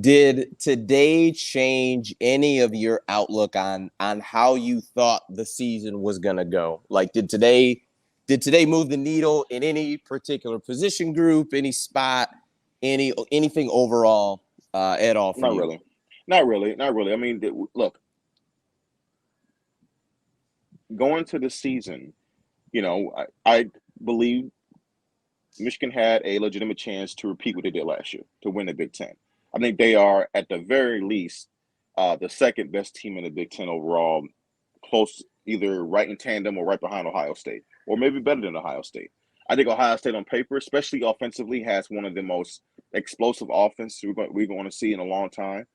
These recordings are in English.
Did today change any of your outlook on how you thought the season was gonna go? Like, did today move the needle in any particular position group, any spot, anything overall at all for Not you? really. Not really. Not really. I mean, look, going to the season, I believe Michigan had a legitimate chance to repeat what they did last year, to win the Big Ten. I think they are, at the very least, the second best team in the Big Ten overall, close, either right in tandem or right behind Ohio State, or maybe better than Ohio State. I think Ohio State on paper, especially offensively, has one of the most explosive offenses we're going to see in a long time.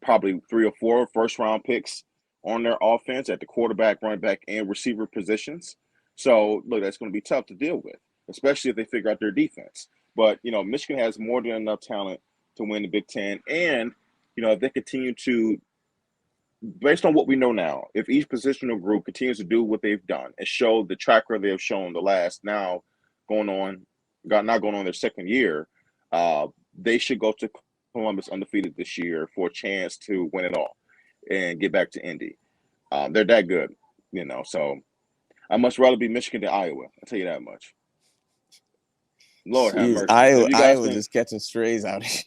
Probably 3 or 4 first-round picks on their offense at the quarterback, running back, and receiver positions. So, look, that's going to be tough to deal with, especially if they figure out their defense. But, Michigan has more than enough talent to win the Big Ten. And, if they continue to, based on what we know now, if each positional group continues to do what they've done and show the track record they have shown the last now going on their second year, they should go to Columbus undefeated this year for a chance to win it all and get back to Indy. They're that good, so I much rather be Michigan than Iowa. I'll tell you that much. Lord have mercy. Iowa just catching strays out here.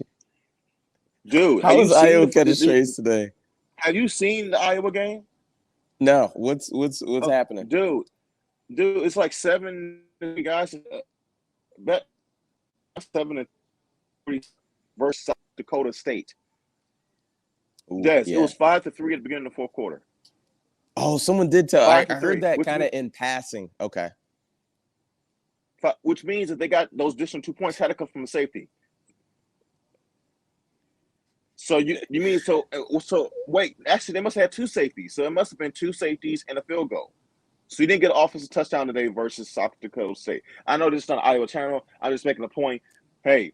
Dude, how is Iowa catching strays today? Have you seen the Iowa game? No. What's happening? Dude, it's like 7 guys. Bet 7-3 versus South Dakota State. Ooh, Yes, it was 5-3 at the beginning of the fourth quarter. Oh, someone did tell. I heard that kind of in passing. Okay. Which means that they got those additional 2 points had to come from a safety. So you mean so wait, actually they must have had 2 safeties. So it must have been 2 safeties and a field goal. So you didn't get an offensive touchdown today versus South Dakota State. I know this is not Iowa channel. I'm just making a point. Hey,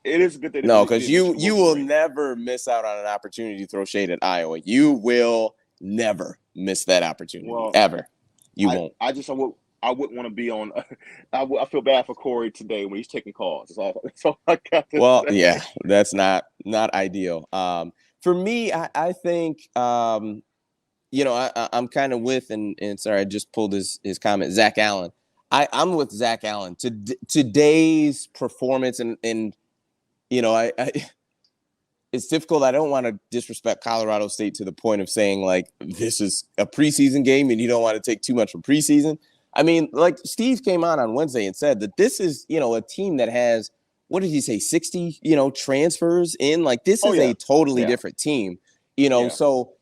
it is a good thing. No, because you will never miss out on an opportunity to throw shade at Iowa. You will never miss that opportunity ever. You won't. I wouldn't want to be on. I feel bad for Corey today when he's taking calls. That's all I got to say. Yeah, that's not ideal. For me, I think I'm kind of with and sorry, I just pulled his comment. Zach Allen. I'm with Zach Allen. Today's performance and it's difficult. I don't want to disrespect Colorado State to the point of saying like this is a preseason game and you don't want to take too much from preseason. I mean, like Steve came on Wednesday and said that this is, a team that has, what did he say, 60, transfers in? Like this is a totally different team, So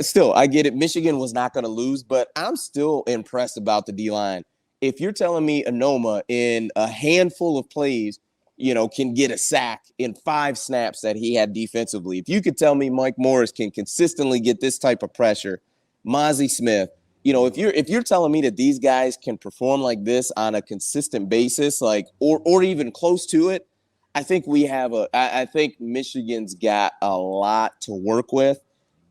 still, I get it. Michigan was not going to lose, but I'm still impressed about the D-line. If you're telling me Anoma in a handful of plays, can get a sack in 5 snaps that he had defensively. If you could tell me Mike Morris can consistently get this type of pressure, Mozzie Smith, if you're telling me that these guys can perform like this on a consistent basis, like or even close to it, I think I think Michigan's got a lot to work with.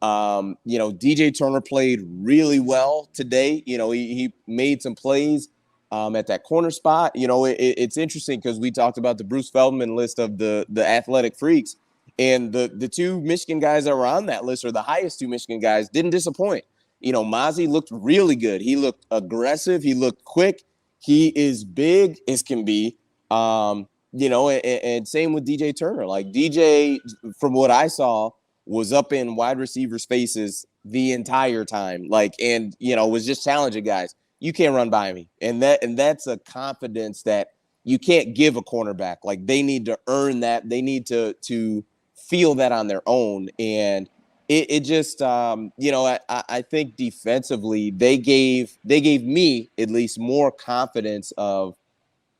DJ Turner played really well today. He made some plays at that corner spot. It's interesting because we talked about the Bruce Feldman list of the athletic freaks, and the 2 Michigan guys that were on that list, or the highest 2 Michigan guys, didn't disappoint. Mozzie looked really good. He looked aggressive. He looked quick. He is big as can be. And same with DJ Turner. Like DJ, from what I saw, was up in wide receivers' faces the entire time. Was just challenging guys. You can't run by me. And that's a confidence that you can't give a cornerback. Like they need to earn that. They need to feel that on their own. And it just, I think defensively they gave me at least more confidence of,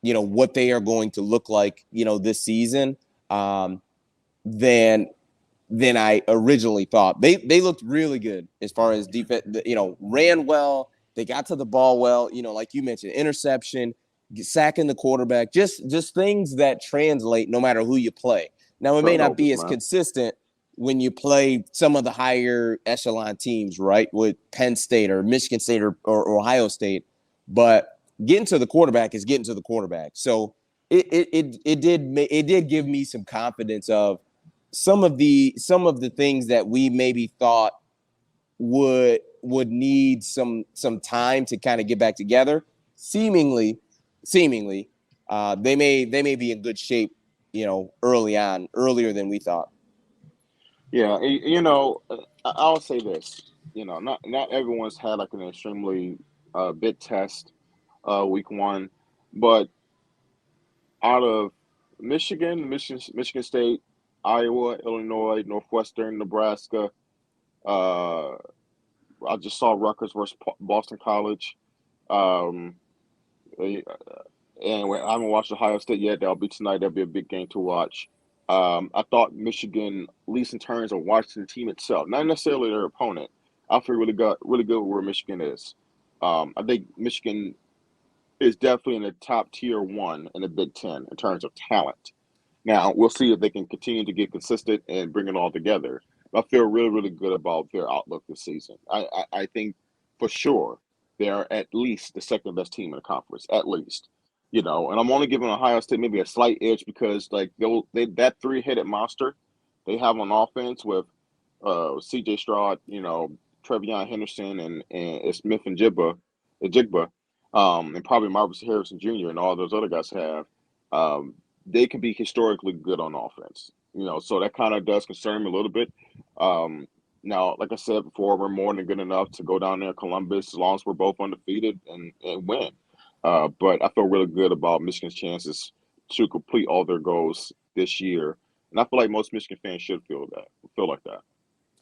what they are going to look like, this season than I originally thought. They looked really good as far as defense, ran well. They got to the ball well, like you mentioned, interception, sacking the quarterback, just things that translate no matter who you play. Now, it may not be as consistent when you play some of the higher echelon teams, right, with Penn State or Michigan State or Ohio State, but getting to the quarterback is getting to the quarterback. So it did give me some confidence of, some of the things that we maybe thought would need some time to kind of get back together. Seemingly, they may be in good shape, earlier than we thought. Yeah, I'll say this. Not everyone's had like an extremely big test week one, but out of Michigan State, Iowa, Illinois, Northwestern, Nebraska, uh, I just saw Rutgers versus Boston College. Um, uh, Anyway, I haven't watched Ohio State yet. That'll be tonight. That'll be a big game to watch. I thought Michigan, at least in terms of watching the team itself, not necessarily their opponent, I feel really good where Michigan is. I think Michigan is definitely in the top tier one in the Big Ten in terms of talent. Now we'll see if they can continue to get consistent and bring it all together. But I feel really good about their outlook this season. I think for sure they are at least the second best team in the conference, at least. And I'm only giving Ohio State maybe a slight edge because like that three-headed monster they have on offense with C.J. Stroud, Trevion Henderson, and Smith and Jigba, and probably Marcus Harrison Jr. and all those other guys have. Um, they can be historically good on offense. So that kind of does concern me a little bit. Um, Now, like I said before, we're more than good enough to go down there in Columbus as long as we're both undefeated and win. But I feel really good about Michigan's chances to complete all their goals this year. And I feel like most Michigan fans should feel like that.